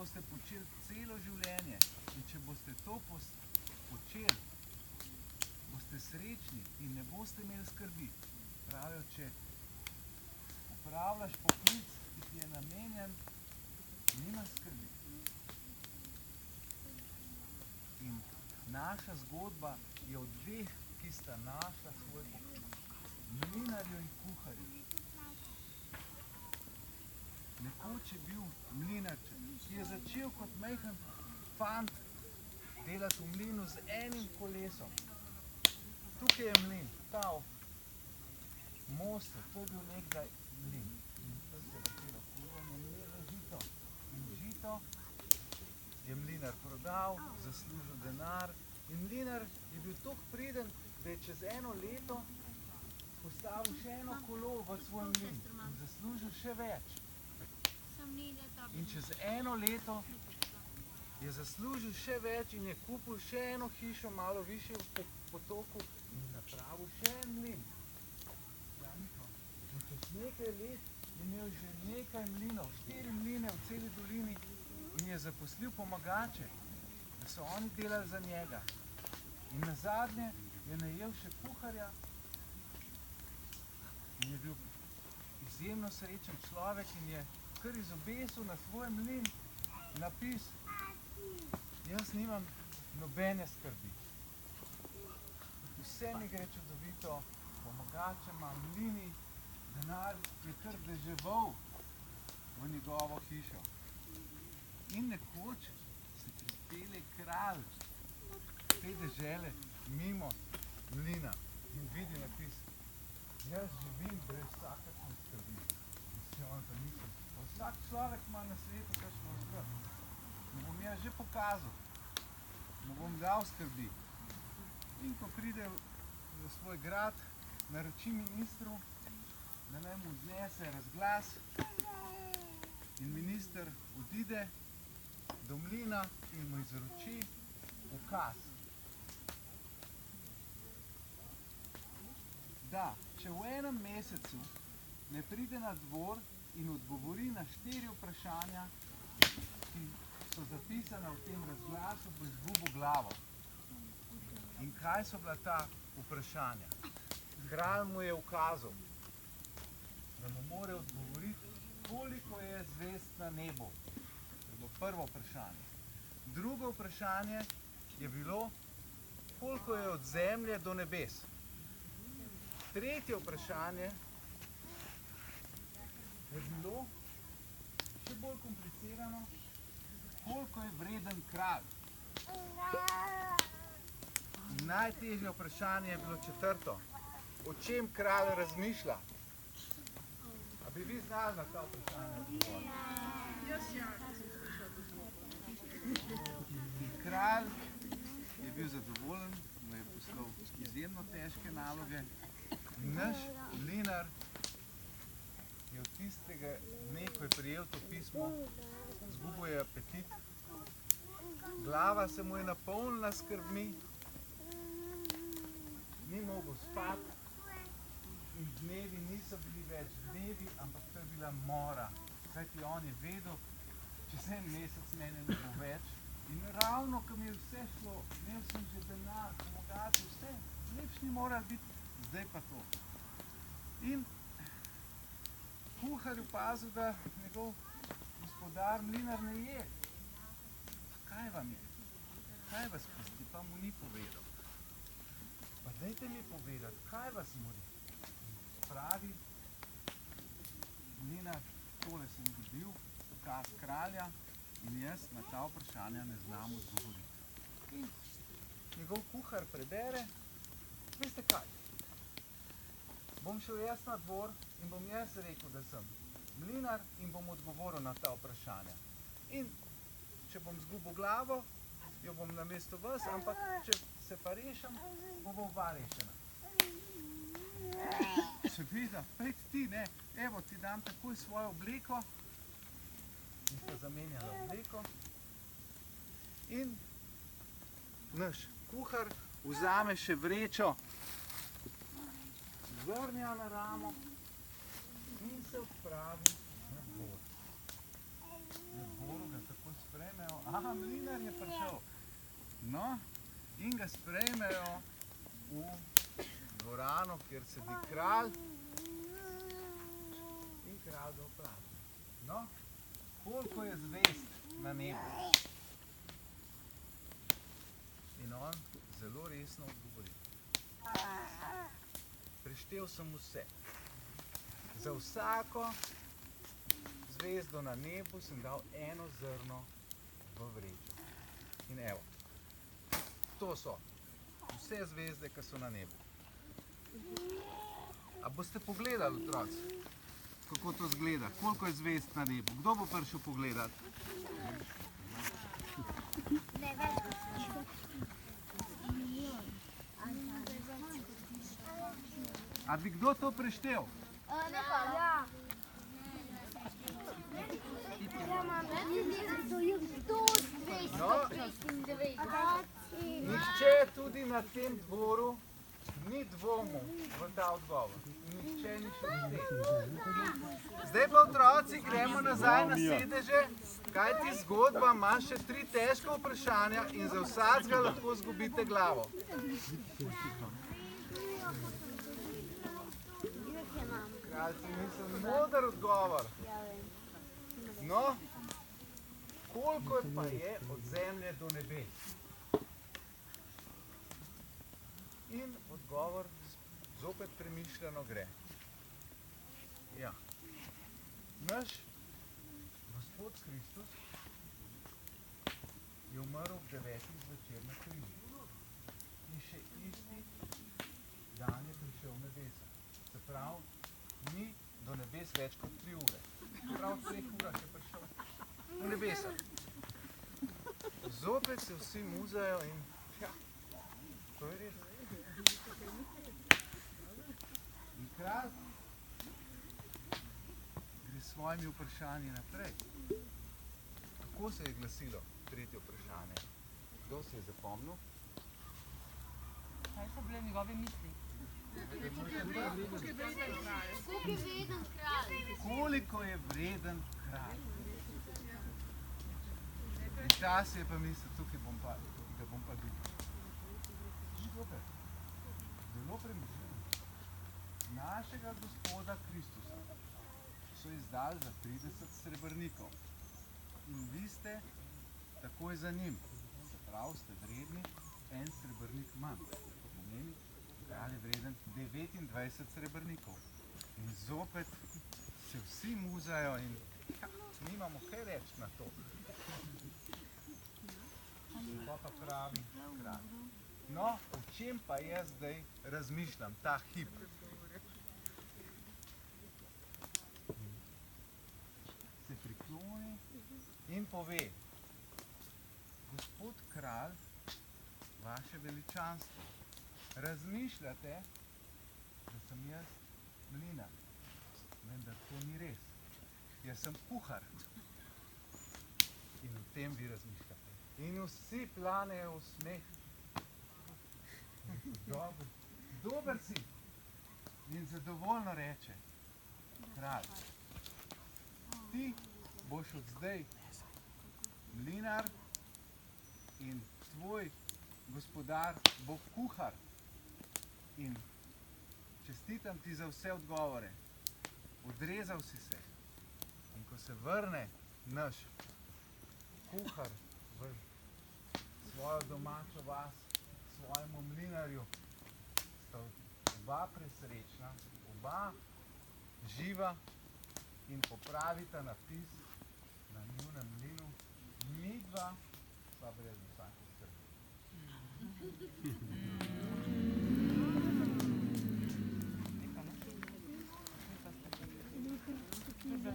boste počeli celo življenje in če boste to počeli, boste srečni in ne boste imeli skrbi. Pravijo, če upravljaš poklic, ki ti je namenjen, nima skrbi. In naša zgodba je o dveh, ki sta našla svoj poklic. Mlinarju in kuharju. Nekoč je bil mlinarček, ki je začel kot majhen fant delati v mlinu z enim kolesom. Tukaj je mlin, ta most, to je bil nekdaj mlin. In to se je vrtelo kolo, mlelo žito. In žito je mlinar prodal, zaslužil denar. In mlinar je bil toliko priden, da je čez eno leto postavil še eno kolo v svoj mlin in zaslužil še več. In čez eno leto je zaslužil še več in je kupil še eno hišo malo višje v potoku in napravil še en mlin. In čez nekaj let je imel že nekaj mlinov, 4 mline v celi dolini in je zaposlil pomagače, da so oni delali za njega. In nazadnje je najel še kuharja in je bil izjemno srečen človek in je kar izobesil na svoj mlin napis: jaz nimam nobene skrbi. Vse mi gre čudovito, pomagače imam, mlini, denar je kar deževal v njegovo hišo. In nekoč se pripelje kralj te dežele mimo mlina in vidi napis: jaz živim brez vsakršne skrbi. In si on zamisli, vsak človek ima na svetu kakšno skrb. Mu bom jaz že pokazal, mu bom dal skrbi. In ko pride v svoj grad, naroči ministru, da naj mu odnese razglas in minister odide do mlina in mu izroči ukaz, da če v enem mesecu ne pride na dvor in odgovori na 4 vprašanja, ki so zapisana v tem razglasu, bo izgubil glavo. In kaj so bila ta vprašanja? Kralj mu je ukazal, da mu mora odgovoriti, koliko je zvezd na nebu. To je bilo prvo vprašanje. Drugo vprašanje je bilo, koliko je od zemlje do nebes. Tretje vprašanje je bilo še bolj komplicirano, koliko je vreden kralj. In najtežje vprašanje je bilo četrto, o čem kralj razmišlja. A bi vi znali na ta vprašanje odgovoriti? In kralj je bil zadovoljen, mu je poslal izjemno težke naloge. Naš mlinar je od tistega dne, ko je prijel to pismo, izgubil je apetit, glava se mu je napolnila s skrbmi, ni mogel spati in dnevi niso bili več dnevi, ampak to je bila mora. Kajti on je vedel, čez en mesec mene ne bo več. In ravno, ko mi je vse šlo, imel sem že denar, pomagati, vse, lepš ni moral biti, zdaj pa to. In kuhar je opazil, da njegov gospodar mlinar ne je. Kaj vam je? Kaj vas pusti? Pa mu ni povedal. Pa dajte mi povedati, kaj vas mori? Pravi mlinar, tole sem dobil, ukaz kralja in jaz na ta vprašanja ne znam odgovoriti. In njegov kuhar prebere, veste kaj? Bom šel jaz na dvor in bom jaz rekel, da sem mlinar in bom odgovoril na ta vprašanja. In če bom izgubil glavo, jo bom namesto vas, ampak če se pa rešim, bo oba rešena. Seveda, pejt ti, ne, evo ti dam takoj svojo obleko. In sta zamenjala obleko. In naš kuhar vzame še vrečo zrnja na ramo in se odpravi na dvor. Na dvoru ga takoj sprejme. Aha, mlinar je prišel. No, in ga sprejmejo v dvorano, kjer sedi kralj. In kralj ga vpraša. No, koliko je zvezd na nebu? In on zelo resno odgovori. Preštel sem vse. Za vsako zvezdo na nebu sem dal eno zrno v vrečo. In evo, to so vse zvezde, ki so na nebu. A boste pogledali, otroci, kako to izgleda? Koliko je zvezd na nebu? Kdo bo prišel pogledat? A bi kdo to preštel? Ja. No, nihče tudi na tem dvoru ni dvomil v ta odgovor. Nihče ni šel v Zdaj pa, otroci, gremo nazaj na sedeže, kajti zgodba ima še 3 težka vprašanja in za vsakega lahko izgubite glavo. Kralci, mislim, moder odgovor. No, koliko pa je od zemlje do nebes? In odgovor zopet premišljeno gre. Ja. Naš Gospod Kristus je umrl ob 9. zvečer na križu. In še isti dan je prišel v nebesa. Se pravi, ni do nebes več kot 3 ure. Se pravi, v 3 urah je prišel v nebesa. Zopet se vsi muzajo in ja, to je res. In kralj gre s svojimi vprašanji naprej. Kako se je glasilo 3. vprašanje? Kdo se je zapomnil? Kaj so bile njegove misli? Koliko je vreden kralj? In čas je pa mislil, tukaj ga bom pa videl. Super. Zelo premišljeno. Našega Gospoda Kristusa so izdali za 30 srebrnikov. In vi ste takoj za njim. Se pravi, ste vredni en srebrnik manj. To pomeni, kralj je vreden 29 srebrnikov. In zopet se vsi muzajo in ja, nimamo kaj reči na to. Pa pa pravi kralj. No, o čem pa jaz zdaj razmišljam, ta hip? Se prikloni in pove, Gospod kralj, vaše veličanstvo, razmišljate, da sem jaz mlinar, vendar to ni res. Jaz sem kuhar. In o tem vi razmišljate. In vsi planejo v smeh. Dober si. In zadovoljno reče, kralj, ti boš od zdaj mlinar in tvoj gospodar bo kuhar. In čestitam ti za vse odgovore. Odrezal si se. In ko se vrne naš kuhar v svojo domačo vas, svojemu mlinarju, sta oba presrečna, oba živa in popravita napis na njunem mlinu. Midva pa brez vsake.